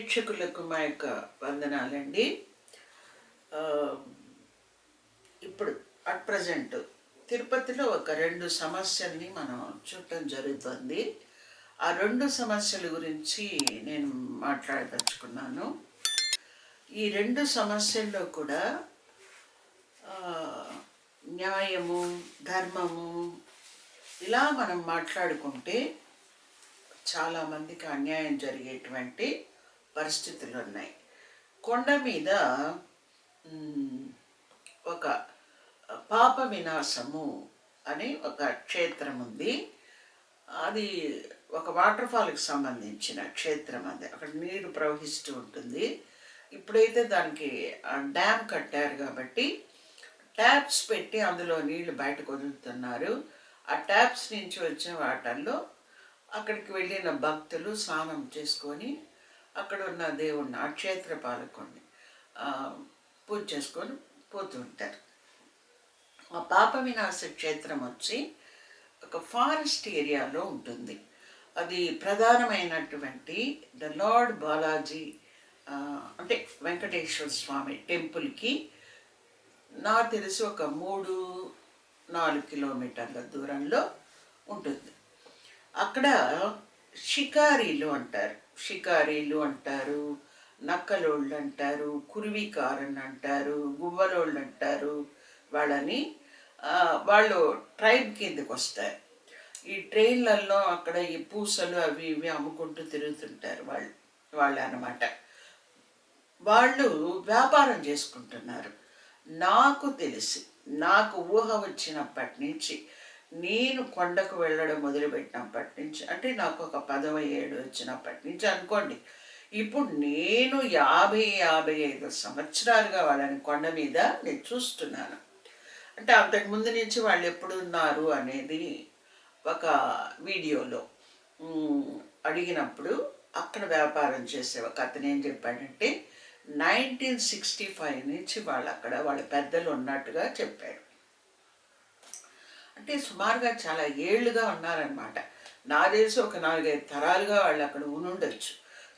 ప్రేక్షకులకు మా యొక్క వందనాలండి. ఇప్పుడు అట్ ప్రజెంట్ తిరుపతిలో ఒక 2 సమస్యల్ని మనం చూడటం జరుగుతుంది. ఆ 2 సమస్యల గురించి నేను మాట్లాడదలుచుకున్నాను. ఈ 2 సమస్యల్లో కూడా న్యాయము, ధర్మము ఇలా మనం మాట్లాడుకుంటే చాలామందికి అన్యాయం జరిగేటువంటి పరిస్థితులు ఉన్నాయి. కొండ మీద ఒక పాప వినాశము అని ఒక క్షేత్రం ఉంది. అది ఒక వాటర్ ఫాల్కి సంబంధించిన క్షేత్రం. అది అక్కడ నీరు ప్రవహిస్తూ ఉంటుంది. ఇప్పుడైతే దానికి డ్యామ్ కట్టారు కాబట్టి ట్యాప్స్ పెట్టి అందులో నీళ్లు బయటకు వదులుతున్నారు. ఆ ట్యాప్స్ నుంచి వచ్చే వాటర్లో అక్కడికి వెళ్ళిన భక్తులు స్నానం చేసుకొని అక్కడ ఉన్న దేవుణ్ణి, ఆ క్షేత్ర పాలకుడిని పూజ చేసుకొని పోతూ ఉంటారు. ఆ పాప వినాశ క్షేత్రం వచ్చి ఒక ఫారెస్ట్ ఏరియాలో ఉంటుంది. అది ప్రధానమైనటువంటి ద లార్డ్ బాలాజీ అంటే వెంకటేశ్వర స్వామి టెంపుల్కి నాకు తెలిసి ఒక 3-4 కిలోమీటర్ల దూరంలో ఉంటుంది. అక్కడ షికారీలు అంటారు, నక్కలోళ్ళు అంటారు, కురివికారన్ అంటారు, గువ్వలోళ్ళు అంటారు. వాళ్ళు ట్రైబ్ కిందకి వస్తారు. ఈ ట్రైన్లలో అక్కడ ఈ పూసలు అవి ఇవి అమ్ముకుంటూ తిరుగుతుంటారు వాళ్ళు అన్నమాట. వాళ్ళు వ్యాపారం చేసుకుంటున్నారు. నాకు ఊహ వచ్చినప్పటి నుంచి, నేను కొండకు వెళ్ళడం మొదలుపెట్టినప్పటి నుంచి, అంటే నాకు ఒక 17 వచ్చినప్పటి నుంచి అనుకోండి, ఇప్పుడు నేను 50-55 సంవత్సరాలుగా వాళ్ళని కొండ మీద నేను చూస్తున్నాను. అంటే అంతకుముందు నుంచి వాళ్ళు ఎప్పుడు ఉన్నారు అనేది ఒక వీడియోలో అడిగినప్పుడు అక్కడ వ్యాపారం చేసే ఒక అతను ఏం చెప్పాడంటే 1965 నుంచి వాళ్ళ పెద్దలు ఉన్నట్టుగా చెప్పాడు. అంటే సుమారుగా చాలా ఏళ్ళుగా ఉన్నారనమాట. నా తెలిసి ఒక 4-5 తరాలుగా వాళ్ళు అక్కడ ఉండొచ్చు.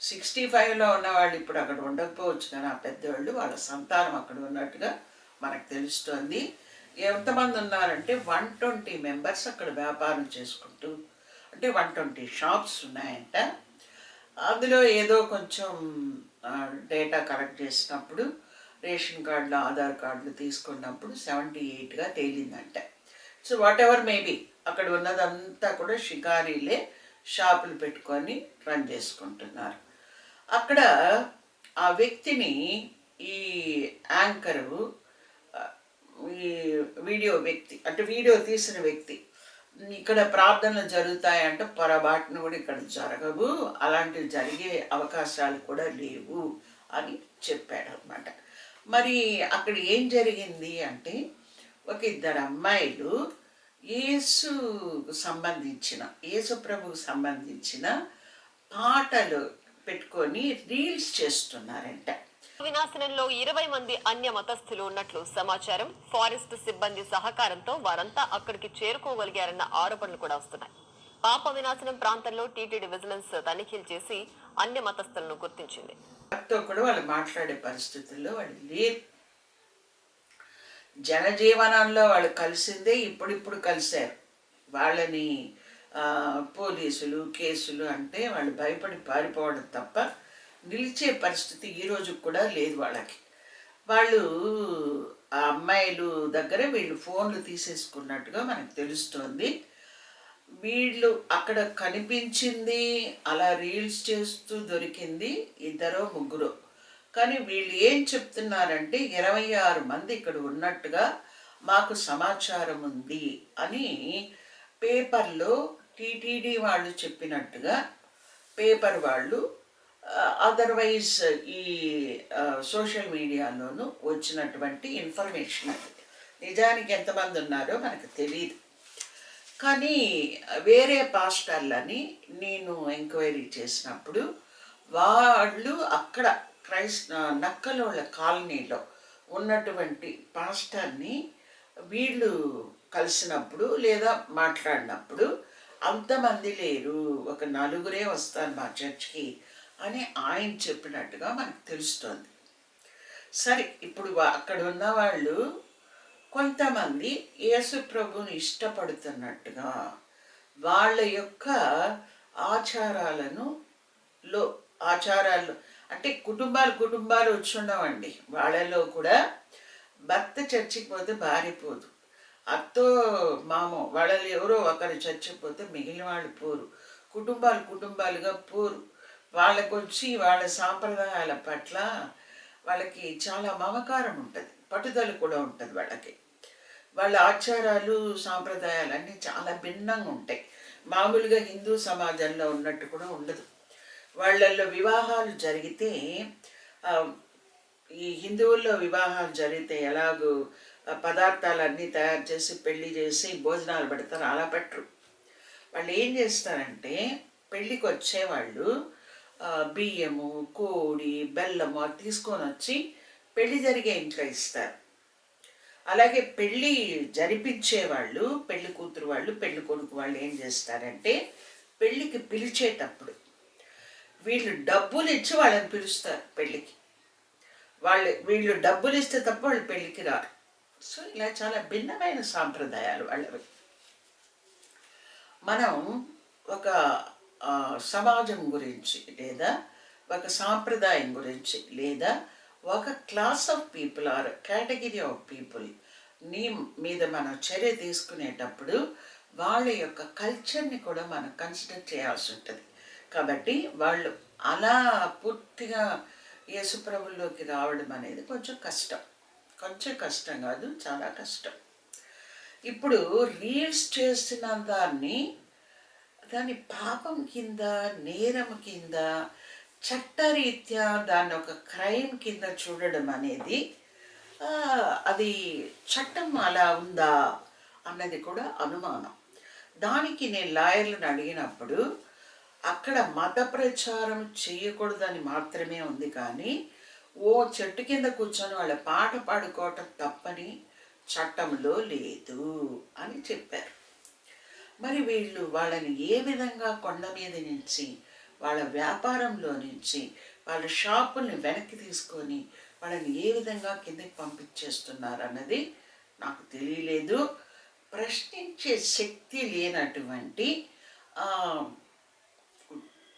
65లో ఉన్న వాళ్ళు ఇప్పుడు అక్కడ ఉండకపోవచ్చు, కానీ ఆ పెద్దవాళ్ళు వాళ్ళ సంతానం అక్కడ ఉన్నట్టుగా మనకు తెలుస్తోంది. ఎంతమంది ఉన్నారంటే 120 మెంబర్స్ అక్కడ వ్యాపారం చేసుకుంటూ, అంటే 120 షాప్స్ ఉన్నాయంట. అందులో ఏదో కొంచెం డేటా కలెక్ట్ చేసినప్పుడు, రేషన్ కార్డులు, ఆధార్ కార్డులు తీసుకున్నప్పుడు 78గా తేలిందంట. సో వాట్ ఎవర్ మేబీ అక్కడ ఉన్నదంతా కూడా షికారీలే, షాపులు పెట్టుకొని రన్ చేసుకుంటున్నారు. అక్కడ ఆ వ్యక్తిని, ఈ యాంకరు, ఈ వీడియో తీసిన వ్యక్తి, ఇక్కడ ప్రార్థనలు జరుగుతాయంటే పొరపాటును కూడా ఇక్కడ జరగవు, అలాంటివి జరిగే అవకాశాలు కూడా లేవు అని చెప్పాడు అనమాట. మరి అక్కడ ఏం జరిగింది అంటే, ఒక 2 అమ్మాయిలు యేసు ప్రభుకు సంబంధించిన పాటలు పెట్టుకొని రీల్స్ చేస్తున్నారంట. వినాశనంలో 20 మంది అన్య మతస్థులు ఉన్నట్లు సమాచారం. ఫారెస్ట్ సిబ్బంది సహకారంతో వారంతా అక్కడికి చేరుకోగలిగారన్న ఆరోపణలు కూడా వస్తున్నాయి. పాప వినాశనం ప్రాంతంలో టీటీడీ విజిలెన్స్ తనిఖీలు చేసి అన్య మతస్థులను గుర్తించింది. కూడా వాళ్ళు మాట్లాడే పరిస్థితుల్లో వాళ్ళు లేరు. జనజీవనంలో వాళ్ళు కలిసిందే ఇప్పుడు కలిశారు. వాళ్ళని పోలీసులు, కేసులు అంటే వాళ్ళు భయపడి పారిపోవడం తప్ప నిలిచే పరిస్థితి ఈరోజు కూడా లేదు వాళ్ళకి. వాళ్ళు ఆ అమ్మాయిలు దగ్గర వీళ్ళు ఫోన్లు తీసేసుకున్నట్టుగా మనకు తెలుస్తోంది. వీళ్ళు అక్కడ కనిపించింది, అలా రీల్స్ చేస్తూ దొరికింది 2-3. కానీ వీళ్ళు ఏం చెప్తున్నారంటే 26 మంది ఇక్కడ ఉన్నట్టుగా మాకు సమాచారం ఉంది అని పేపర్లో టీటీడీ వాళ్ళు చెప్పినట్టుగా పేపర్ వాళ్ళు, అదర్వైజ్ ఈ సోషల్ మీడియాలోనూ వచ్చినటువంటి ఇన్ఫర్మేషన్. నిజానికి ఎంతమంది ఉన్నారో మనకు తెలియదు. కానీ వేరే పాస్టర్లని నేను ఎంక్వైరీ చేసినప్పుడు వాళ్ళు అక్కడ నక్కలోళ్ళ కాలనీలో ఉన్నటువంటి పాస్టర్ని వీళ్ళు కలిసినప్పుడు లేదా మాట్లాడినప్పుడు అంతమంది లేరు, ఒక 4 వస్తారు మా చర్చ్కి అని ఆయన చెప్పినట్టుగా మనకు తెలుస్తోంది. సరే, ఇప్పుడు అక్కడ ఉన్న వాళ్ళు కొంతమంది యేసు ప్రభువుని ఇష్టపడుతున్నట్టుగా వాళ్ళ యొక్క ఆచారాలను లో ఆచారాలు అంటే కుటుంబాలు వచ్చి ఉండవండి. వాళ్ళలో కూడా భర్త చచ్చిపోతే భార్య పోదు, అత్తో మామో వాళ్ళలో ఎవరో ఒకరు చచ్చిపోతే మిగిలిన వాళ్ళు పోరు, కుటుంబాలుగా పోరు. వాళ్ళకు వచ్చి వాళ్ళ సాంప్రదాయాల పట్ల వాళ్ళకి చాలా మమకారం ఉంటుంది, పట్టుదల కూడా ఉంటుంది వాళ్ళకి. వాళ్ళ ఆచారాలు సాంప్రదాయాలు అన్నీ చాలా భిన్నంగా ఉంటాయి. మామూలుగా హిందూ సమాజంలో ఉన్నట్టు కూడా ఉండదు. వాళ్ళల్లో వివాహాలు జరిగితే ఈ హిందువుల్లో వివాహాలు జరిగితే ఎలాగో పదార్థాలన్నీ తయారు చేసి పెళ్లి చేసి భోజనాలు పెడతారు, అలా పెట్టరు. వాళ్ళు ఏం చేస్తారంటే పెళ్ళికి వచ్చేవాళ్ళు బియ్యము, కోడి, బెల్లము అది తీసుకొని వచ్చి పెళ్లి జరిగే ఇంట్లో ఇస్తారు. అలాగే పెళ్ళి జరిపించేవాళ్ళు, పెళ్లి కూతురు వాళ్ళు, పెళ్లి కొడుకు వాళ్ళు ఏం చేస్తారంటే పెళ్ళికి పిలిచేటప్పుడు వీళ్ళు డబ్బులు ఇచ్చి వాళ్ళని పిలుస్తారు పెళ్ళికి. వీళ్ళు డబ్బులు ఇస్తే తప్ప వాళ్ళు పెళ్ళికి రారు. సో ఇలా చాలా భిన్నమైన సాంప్రదాయాలు వాళ్ళవి. మనం ఒక సమాజం గురించి లేదా ఒక సాంప్రదాయం గురించి లేదా ఒక class of people or category of people మీద మనం చర్య తీసుకునేటప్పుడు వాళ్ళ యొక్క కల్చర్ని కూడా మనం కన్సిడర్ చేయాల్సి ఉంటుంది. కాబట్టి వాళ్ళు అలా పూర్తిగా యేసుప్రభులోకి రావడం అనేది కొంచెం కష్టం కాదు, చాలా కష్టం. ఇప్పుడు రీల్స్ చేస్తున్న దాన్ని పాపం కింద, నేరం కింద, చట్టరీత్యా దాన్ని ఒక క్రైమ్ కింద చూడడం అనేది అది చట్టం అలా ఉందా అన్నది కూడా అనుమానం. దానికి నేను లాయర్లను అడిగినప్పుడు అక్కడ మత ప్రచారం చేయకూడదని మాత్రమే ఉంది, కానీ ఓ చెట్టు కింద కూర్చొని వాళ్ళ పాట పాడుకోవటం తప్పని చట్టంలో లేదు అని చెప్పారు. మరి వీళ్ళు వాళ్ళని ఏ విధంగా కొండ మీద నుంచి వాళ్ళ వ్యాపారంలో నుంచి వాళ్ళ షాపుల్ని వెనక్కి తీసుకొని వాళ్ళని ఏ విధంగా కిందకి పంపించేస్తున్నారు అన్నది నాకు తెలియలేదు. ప్రశ్నించే శక్తి లేనటువంటి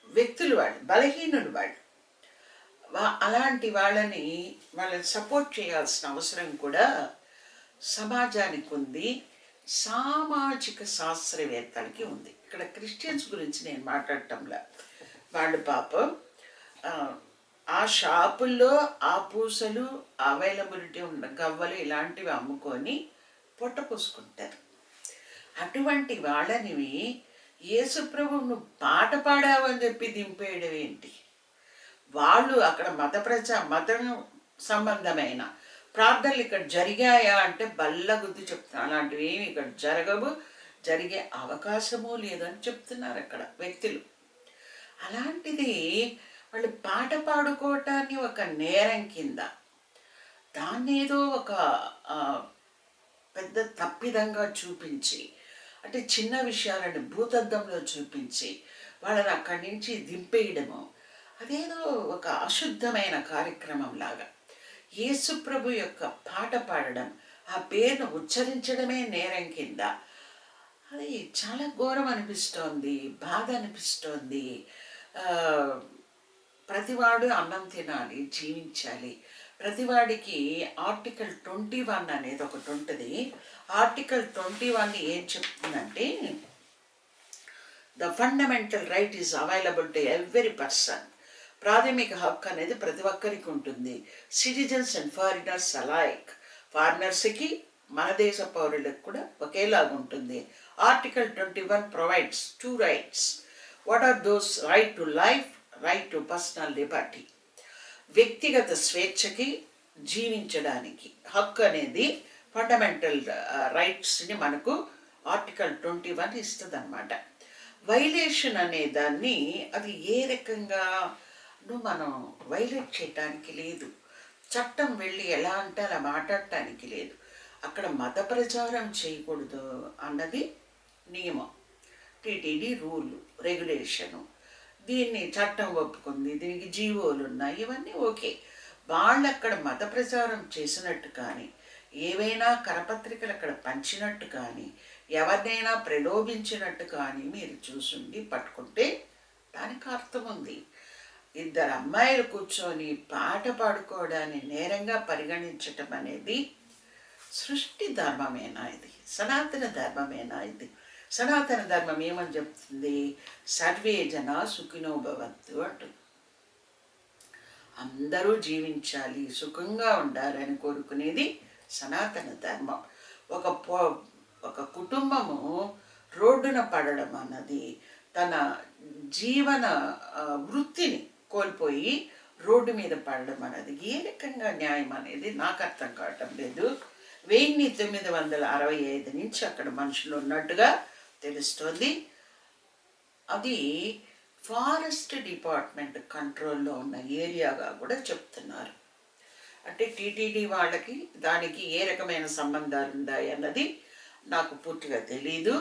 వ్యక్తులు వాళ్ళు, బలహీనులు వాళ్ళు. అలాంటి వాళ్ళని సపోర్ట్ చేయాల్సిన అవసరం కూడా సమాజానికి ఉంది, సామాజిక శాస్త్రవేత్తలకి ఉంది. ఇక్కడ క్రిస్టియన్స్ గురించి నేను మాట్లాడటంలా. వాళ్ళు పాపం ఆ షాపుల్లో ఆ పూసలు, అవైలబిలిటీ ఉన్న గవ్వలు ఇలాంటివి అమ్ముకొని పొట్ట పోసుకుంటారు. అటువంటి వాళ్ళని యేసుప్రభు నువ్వు పాట పాడావని చెప్పి దింపేయడం ఏంటి? వాళ్ళు అక్కడ మతం సంబంధమైన ప్రార్థనలు ఇక్కడ జరిగాయా అంటే బల్లగుద్ది చెప్తున్నారు. అలాంటివి ఏమి ఇక్కడ జరగవు, జరిగే అవకాశము లేదని చెప్తున్నారు అక్కడ వ్యక్తులు. అలాంటిది వాళ్ళు పాట పాడుకోవటాన్ని ఒక నేరం కింద, దాన్ని ఏదో ఒక పెద్ద తప్పిదంగా చూపించి, అంటే చిన్న విషయాలను భూతద్దంలో చూపించి వాళ్ళని అక్కడి నుంచి దింపేయడము, అదేదో ఒక అశుద్ధమైన కార్యక్రమం లాగా. యేసుప్రభు యొక్క పాట పాడడం, ఆ పేరును ఉచ్చరించడమే నేరం కింద, అది చాలా ఘోరం అనిపిస్తోంది, బాధ అనిపిస్తోంది. ప్రతివాడు అన్నం తినాలి, జీవించాలి. ప్రతివాడికి ఆర్టికల్ 21 అనేది ఒకటి ఉంటుంది. ఆర్టికల్ 21 ఏం చెప్తుందంటే, the fundamental right is available to every person. ప్రాథమిక హక్కు అనేది ప్రతి ఒక్కరికి ఉంటుంది. Citizens and foreigners alike. ఫారినర్స్కి మన దేశ పౌరులకు కూడా ఒకేలాగా ఉంటుంది. Article 21 provides 2 rights. What are those? Right to life, right to personal liberty. వ్యక్తిగత స్వేచ్ఛకి, జీవించడానికి హక్కు అనేది ఫండమెంటల్ రైట్స్ని మనకు ఆర్టికల్ 21 ఇస్తుంది అన్నమాట. వైలేషన్ అనే దాన్ని అది ఏ రకంగా మనం వైలేట్ చేయటానికి లేదు. చట్టం వెళ్ళి ఎలా అంటే అలా మాట్లాడటానికి లేదు. అక్కడ మత ప్రచారం చేయకూడదు అన్నది నియమం, టీటీడీ రూల్, రెగ్యులేషను. దీన్ని చట్టం ఒప్పుకుంది, దీనికి జీవోలు ఉన్నాయి, ఇవన్నీ ఓకే. వాళ్ళు అక్కడ మత ప్రచారం చేసినట్టు కానీ, ఏవైనా కరపత్రికలు అక్కడ పంచినట్టు కానీ, ఎవరినైనా ప్రలోభించినట్టు కానీ మీరు చూసుండి పట్టుకుంటే దానికి అర్థం ఉంది. ఇద్దరు అమ్మాయిలు కూర్చొని పాట పాడుకోవడాన్ని నేరంగా పరిగణించటం అనేది సృష్టి ధర్మమేనా ఇది? సనాతన ధర్మమేనా ఇది? సనాతన ధర్మం ఏమని చెప్తుంది? సర్వే జన సుఖినో భవంతు అంటుంది. అందరూ జీవించాలి, సుఖంగా ఉండాలని కోరుకునేది సనాతన ధర్మం. ఒక కుటుంబము రోడ్డున పడడం అన్నది తన జీవన వృత్తిని కోల్పోయి రోడ్డు మీద పడడం అనేది ఏ రకంగా న్యాయం అనేది నాకు అర్థం కావటం లేదు. 1965 నుంచి అక్కడ మనుషులు ఉన్నట్టుగా తెలుస్తోంది. అది ఫారెస్ట్ డిపార్ట్మెంట్ కంట్రోల్లో ఉన్న ఏరియాగా కూడా చెప్తున్నారు. అంటే టీటీడీ వాళ్ళకి దానికి ఏ రకమైన సంబంధాలు ఉన్నాయి అన్నది నాకు పూర్తిగా తెలీదు.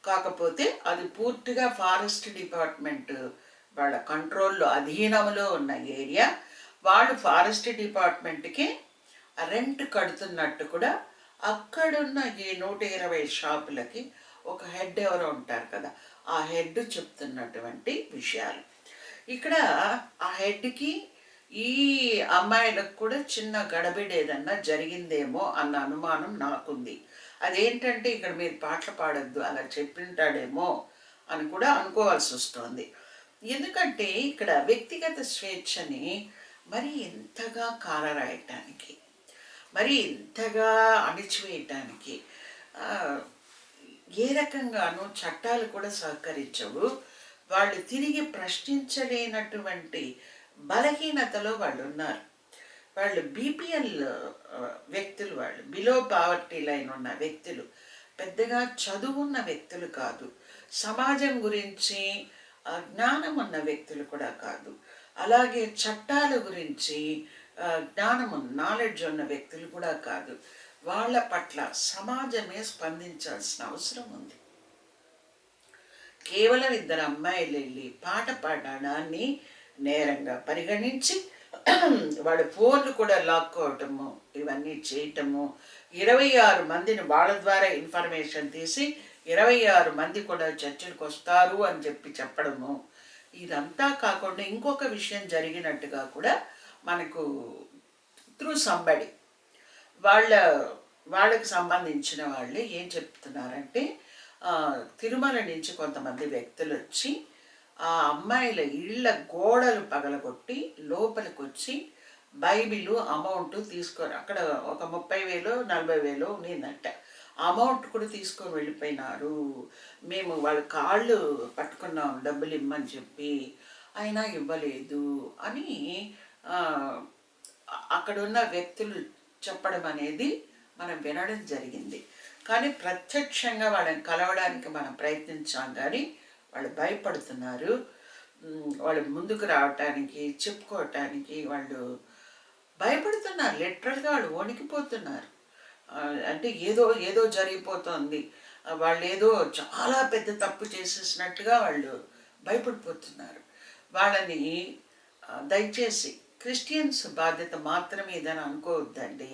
కాకపోతే అది పూర్తిగా ఫారెస్ట్ డిపార్ట్మెంట్ వాళ్ళ కంట్రోల్లో అధీనంలో ఉన్న ఏరియా. వాళ్ళు ఫారెస్ట్ డిపార్ట్మెంట్కి రెంట్ కడుతున్నట్టు కూడా అక్కడున్న ఈ 120 షాపులకి ఒక హెడ్ ఎవరో ఉంటారు కదా, ఆ హెడ్ చెప్తున్నటువంటి విషయాలు. ఇక్కడ ఆ హెడ్కి ఈ అమ్మాయిలకు కూడా చిన్న గడబిడ ఏదన్నా జరిగిందేమో అన్న అనుమానం నాకుంది. అదేంటంటే ఇక్కడ మీరు పాటలు పాడద్దు అలా చెప్పింటాడేమో అని కూడా అనుకోవాల్సి వస్తుంది. ఎందుకంటే ఇక్కడ వ్యక్తిగత స్వేచ్ఛని మరి ఎంతగా కాలరాయటానికి, మరి ఇంతగా అణిచివేయటానికి ఏ రకంగానూ చట్టాలు కూడా సహకరించవు. వాళ్ళు తిరిగి ప్రశ్నించలేనటువంటి బలహీనతలో వాళ్ళు ఉన్నారు. వాళ్ళు బీపీఎల్ వ్యక్తులు, వాళ్ళు బిలో పావర్టీ లైన్ ఉన్న వ్యక్తులు, పెద్దగా చదువున్న వ్యక్తులు కాదు, సమాజం గురించి జ్ఞానం ఉన్న వ్యక్తులు కూడా కాదు, అలాగే చట్టాల గురించి జ్ఞానము నాలెడ్జ్ ఉన్న వ్యక్తులు కూడా కాదు. వాళ్ళ పట్ల సమాజమే స్పందించాల్సిన అవసరం ఉంది. కేవలం ఇద్దరు అమ్మాయిలు వెళ్ళి పాట పాడడాన్ని నేరంగా పరిగణించి వాళ్ళ ఫోన్లు కూడా లాక్కోవటము, ఇవన్నీ చేయటము, 26 మందిని వాళ్ళ ద్వారా ఇన్ఫర్మేషన్ తీసి 26 మంది కూడా చర్చలకు వస్తారు అని చెప్పడము, ఇదంతా కాకుండా ఇంకొక విషయం జరిగినట్టుగా కూడా మనకు త్రూ సంబడి వాళ్ళకి సంబంధించిన వాళ్ళు ఏం చెప్తున్నారంటే, తిరుమల నుంచి కొంతమంది వ్యక్తులు వచ్చి ఆ అమ్మాయిల ఇళ్ళ గోడలు పగలగొట్టి లోపలికి వచ్చి బైబిలు అమౌంట్ తీసుకొని, అక్కడ ఒక 30,000 40,000 ఉన్నిందంట, అమౌంట్ కూడా తీసుకొని వెళ్ళిపోయినారు. మేము వాళ్ళ కాళ్ళు పట్టుకున్నాం డబ్బులు ఇమ్మని చెప్పి, అయినా ఇవ్వలేదు అని అక్కడున్న వ్యక్తులు చెప్పడం అనేది మనం వినడం జరిగింది. కానీ ప్రత్యక్షంగా వాళ్ళని కలవడానికి మనం ప్రయత్నించాం, కానీ వాళ్ళు భయపడుతున్నారు. వాళ్ళు ముందుకు రావటానికి, చెప్పుకోవటానికి వాళ్ళు భయపడుతున్నారు. లిటరల్గా వాళ్ళు వణికిపోతున్నారు. అంటే ఏదో జరిగిపోతుంది, వాళ్ళు ఏదో చాలా పెద్ద తప్పు చేసేసినట్టుగా వాళ్ళు భయపడిపోతున్నారు. వాళ్ళని దయచేసి క్రిస్టియన్స్ బాధ్యత మాత్రమే ఇదని అనుకోవద్దండి.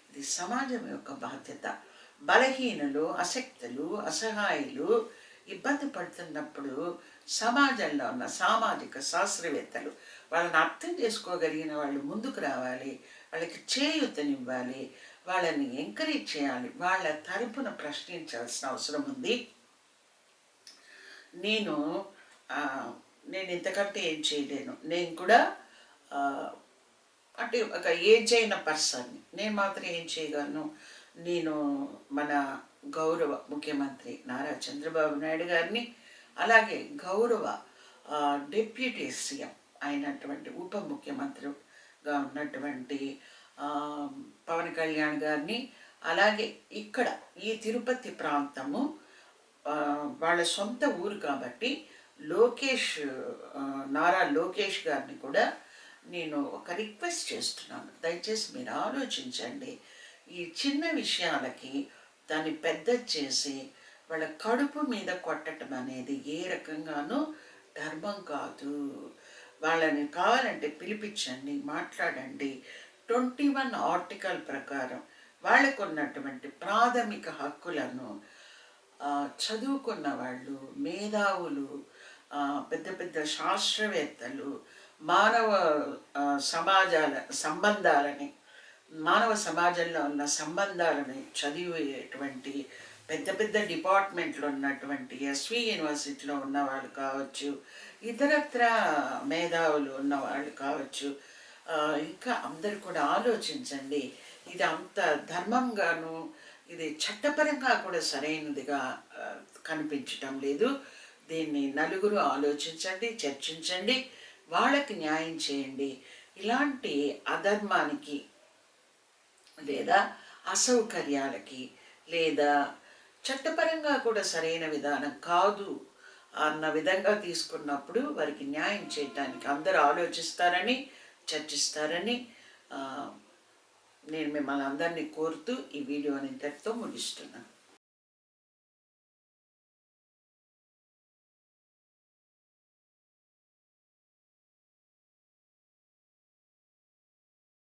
ఇది సమాజం యొక్క బాధ్యత. బలహీనులు, అశక్తులు, అసహాయులు ఇబ్బంది పడుతున్నప్పుడు సమాజంలో ఉన్న సామాజిక శాస్త్రవేత్తలు వాళ్ళని అర్థం చేసుకోగలిగిన వాళ్ళు ముందుకు రావాలి, వాళ్ళకి చేయూతనివ్వాలి, వాళ్ళని ఎంకరేజ్ చేయాలి, వాళ్ళ తరపున ప్రశ్నించాల్సిన అవసరం ఉంది. నేను ఇంతకంటే ఏం చేయలేను. నేను కూడా అంటే ఒక ఏజ్ అయిన పర్సన్ని, నేను మాత్రం ఏం చేయగలను? నేను మన గౌరవ ముఖ్యమంత్రి నారా చంద్రబాబు నాయుడు గారిని, అలాగే గౌరవ డిప్యూటీ సీఎం అయినటువంటి ఉప ముఖ్యమంత్రిగా ఉన్నటువంటి పవన్ కళ్యాణ్ గారిని, అలాగే ఇక్కడ ఈ తిరుపతి ప్రాంతము వాళ్ళ సొంత ఊరు కాబట్టి నారా లోకేష్ గారిని కూడా నేను ఒక రిక్వెస్ట్ చేస్తున్నాను. దయచేసి మీరు ఆలోచించండి. ఈ చిన్న విషయాలకి దాన్ని పెద్ద చేసి వాళ్ళ కడుపు మీద కొట్టడం అనేది ఏ రకంగానూ ధర్మం కాదు. వాళ్ళని కావాలంటే పిలిపించండి, మాట్లాడండి. 21 ఆర్టికల్ ప్రకారం వాళ్ళకు ఉన్నటువంటి ప్రాథమిక హక్కులను చదువుకున్న వాళ్ళు, మేధావులు, పెద్ద పెద్ద శాస్త్రవేత్తలు, మానవ సమాజాల సంబంధాలని మానవ సమాజంలో ఉన్న సంబంధాలను చదివేటువంటి పెద్ద పెద్ద డిపార్ట్మెంట్లు ఉన్నటువంటి ఎస్వి యూనివర్సిటీలో ఉన్నవాళ్ళు కావచ్చు, ఇతరత్ర మేధావులు ఉన్నవాళ్ళు కావచ్చు, ఇంకా అందరు కూడా ఆలోచించండి. ఇది అంత ధర్మంగాను, ఇది చట్టపరంగా కూడా సరైనదిగా కనిపించటం లేదు. దీన్ని నలుగురు ఆలోచించండి, చర్చించండి, వాళ్ళకి న్యాయం చేయండి. ఇలాంటి అధర్మానికి లేదా అసౌకర్యాలకి లేదా చట్టపరంగా కూడా సరైన విధానం కాదు అన్న విధంగా తీసుకున్నప్పుడు వారికి న్యాయం చేయటానికి అందరూ ఆలోచిస్తారని, చర్చిస్తారని నేను మిమ్మల్ని అందరినీ కోరుతూ ఈ వీడియోని ఇంతటితో ముగిస్తున్నాను.